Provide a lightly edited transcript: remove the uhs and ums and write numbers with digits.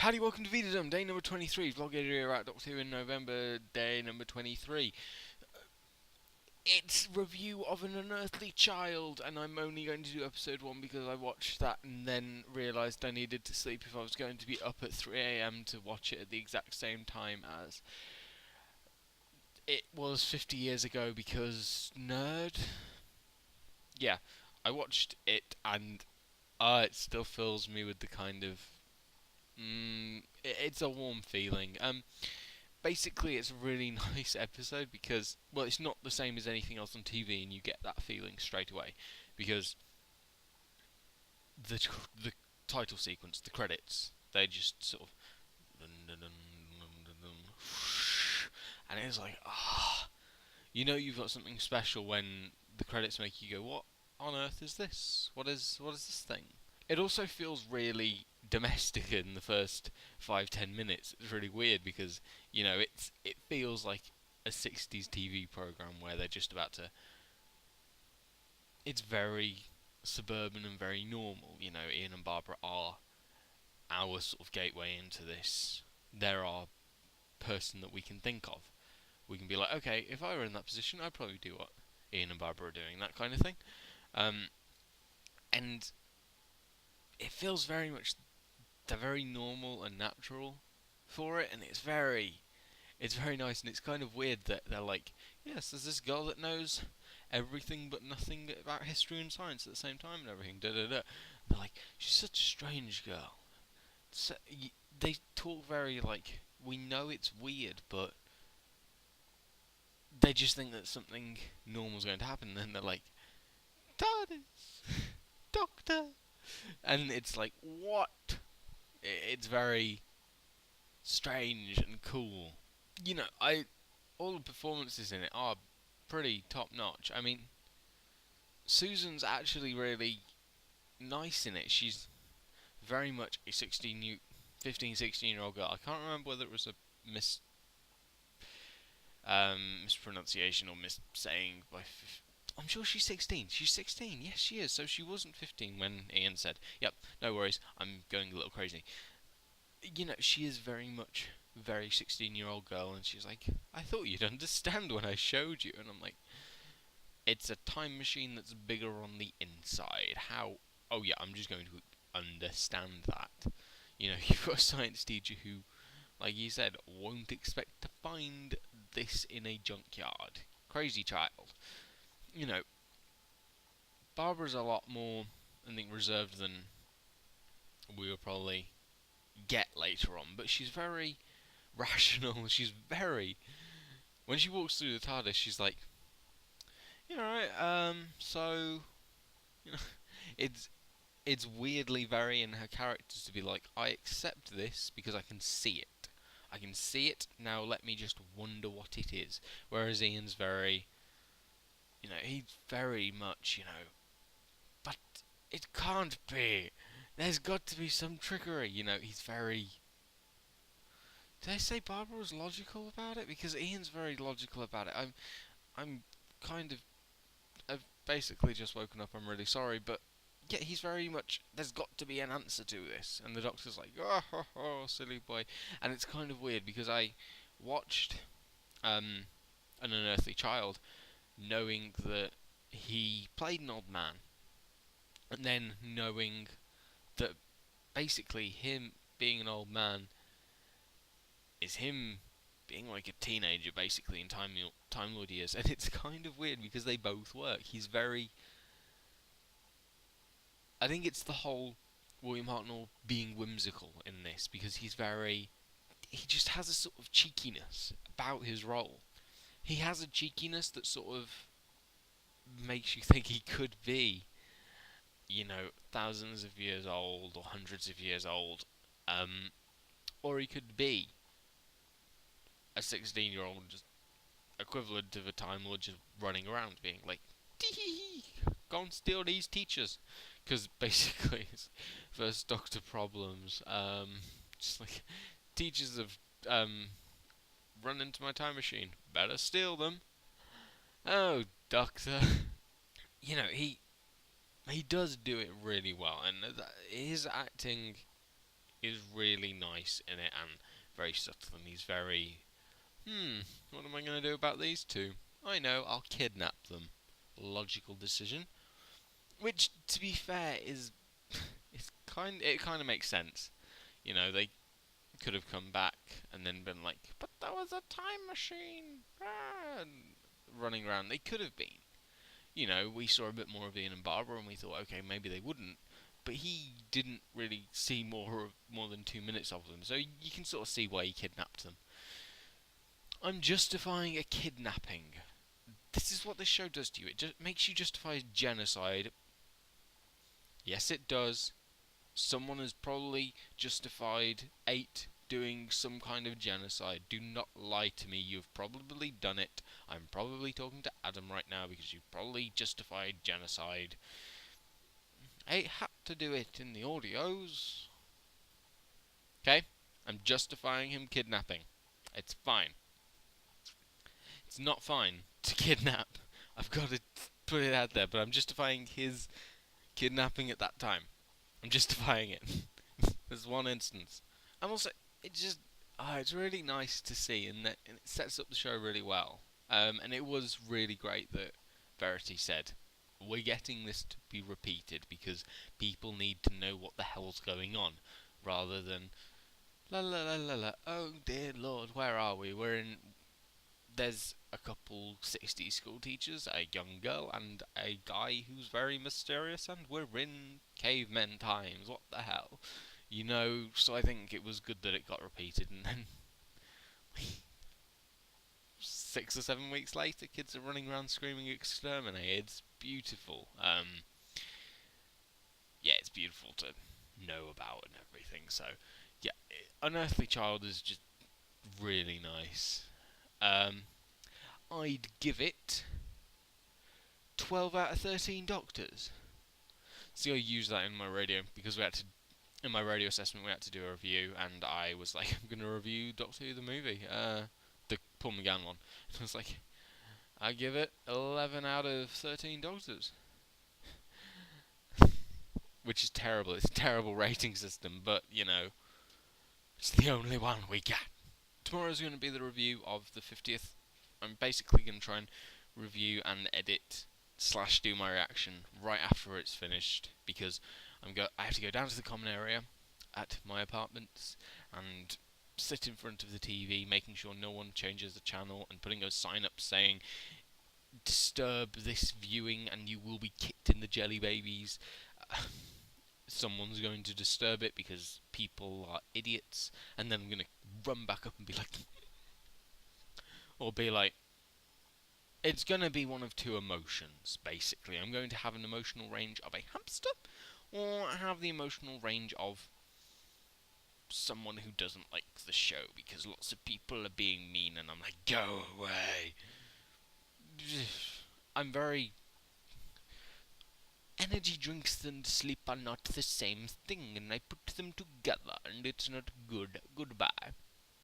Howdy, welcome to VEDADWM, day number 23. Vlog editor at Doctor Who in November, day number 23. It's review of An Unearthly Child, and I'm only going to do episode 1 because I watched that and then realised I needed to sleep if I was going to be up at 3 AM to watch it at the exact same time as it was 50 years ago because nerd. Yeah, I watched it and it still fills me with the kind of it's a warm feeling. Basically, it's a really nice episode because, well, it's not the same as anything else on TV, and you get that feeling straight away because the title sequence, the credits, they just sort of, and it's like, you know, you've got something special when the credits make you go, "What on earth is this? What is this thing?" It also feels really domestic in the first 5-10 minutes. It's really weird because it feels like a 60s TV program where they're just about to. It's very suburban and very normal. You know, Ian and Barbara are our sort of gateway into this. They're our person that we can think of. We can be like, okay, if I were in that position, I'd probably do what Ian and Barbara are doing, that kind of thing. And it feels very much they're very normal and natural for it, and it's very nice, and it's kind of weird that they're like, yes, there's this girl that knows everything but nothing about history and science at the same time and everything. Da da da. They're like, she's such a strange girl. So, they talk very like we know it's weird, but they just think that something normal's going to happen, and then they're like, TARDIS, Doctor, and it's like, what? It's very strange and cool. All the performances in it are pretty top notch. I mean, Susan's actually really nice in it. She's very much a 15, 16-year-old girl. I can't remember whether it was a mispronunciation or missaying I'm sure she's 16. She's 16. Yes, she is. So she wasn't 15 when Ian said, "Yep, no worries. I'm going a little crazy." She is very much very 16-year-old girl, and she's like, "I thought you'd understand when I showed you." And I'm like, it's a time machine that's bigger on the inside. How? Oh yeah, I'm just going to understand that. You've got a science teacher who, like you said, won't expect to find this in a junkyard. Crazy child. You know, Barbara's a lot more, I think, reserved than we will probably get later on, but she's very rational. She's very. When she walks through the TARDIS, she's like, right, so, you know, it's it's weirdly very in her characters to be like, I accept this because I can see it. I can see it, now let me just wonder what it is. Whereas Ian's very, he's very much, but it can't be. There's got to be some trickery, he's very. Did I say Barbara was logical about it? Because Ian's very logical about it. I'm kind of. I've basically just woken up. I'm really sorry, but yeah, he's very much. There's got to be an answer to this, and the Doctor's like, oh, silly boy, and it's kind of weird because I watched An Unearthly Child, knowing that he played an old man, and then knowing that basically him being an old man is him being like a teenager, basically, in Time Lord years, and it's kind of weird because they both work. He's very. I think it's the whole William Hartnell being whimsical in this because he's very. He just has a sort of cheekiness about his role. He has a cheekiness that sort of makes you think he could be, thousands of years old or hundreds of years old, or he could be a 16-year-old just equivalent of a Time Lord just running around being like, tee go and steal these teachers. Because basically, his first Doctor problems, just like, teachers have run into my time machine. Better steal them. Oh, Doctor. he does do it really well, and his acting is really nice in it and very subtle, and he's very, what am I going to do about these two? I know, I'll kidnap them. Logical decision. Which, to be fair, is it kind of makes sense. You know, they could have come back and then been like, but that was a time machine, and running around. They could have been. You know, we saw a bit more of Ian and Barbara, and we thought, okay, maybe they wouldn't. But he didn't really see more than 2 minutes of them, so you can sort of see why he kidnapped them. I'm justifying a kidnapping. This is what this show does to you. It just makes you justify genocide. Yes, it does. Someone has probably justified 8 doing some kind of genocide. Do not lie to me. You've probably done it. I'm probably talking to Adam right now because you've probably justified genocide. 8 had to do it in the audios. Okay? I'm justifying him kidnapping. It's fine. It's not fine to kidnap. I've got to put it out there, but I'm justifying his kidnapping at that time. I'm justifying it. There's one instance. And also, it's really nice to see, and it sets up the show really well. And it was really great that Verity said, we're getting this to be repeated because people need to know what the hell's going on, rather than la la la la la. Oh dear Lord, where are we? There's a couple 60s school teachers, a young girl, and a guy who's very mysterious, and we're in cavemen times. What the hell? You know, so I think it was good that it got repeated, and then 6 or 7 weeks later, kids are running around screaming exterminate. It's beautiful. Yeah, it's beautiful to know about and everything. So, yeah, Unearthly Child is just really nice. I'd give it 12 out of 13 doctors. See, I used that in my radio because in my radio assessment, we had to do a review, and I was like, I'm going to review Doctor Who the movie, the Paul McGann one. And I was like, I give it 11 out of 13 doctors. Which is terrible. It's a terrible rating system, but, you know, it's the only one we got. Tomorrow's going to be the review of the 50th. I'm basically going to try and review and edit / do my reaction right after it's finished, because I have to go down to the common area at my apartments and sit in front of the TV, making sure no one changes the channel, and putting a sign up saying, disturb this viewing and you will be kicked in the jelly babies. Someone's going to disturb it because people are idiots, and then I'm going to run back up and be like, or be like, it's going to be one of two emotions, basically. I'm going to have an emotional range of a hamster, or have the emotional range of someone who doesn't like the show because lots of people are being mean, and I'm like, go away. I'm very... Energy drinks and sleep are not the same thing, and I put them together, and it's not good. Goodbye.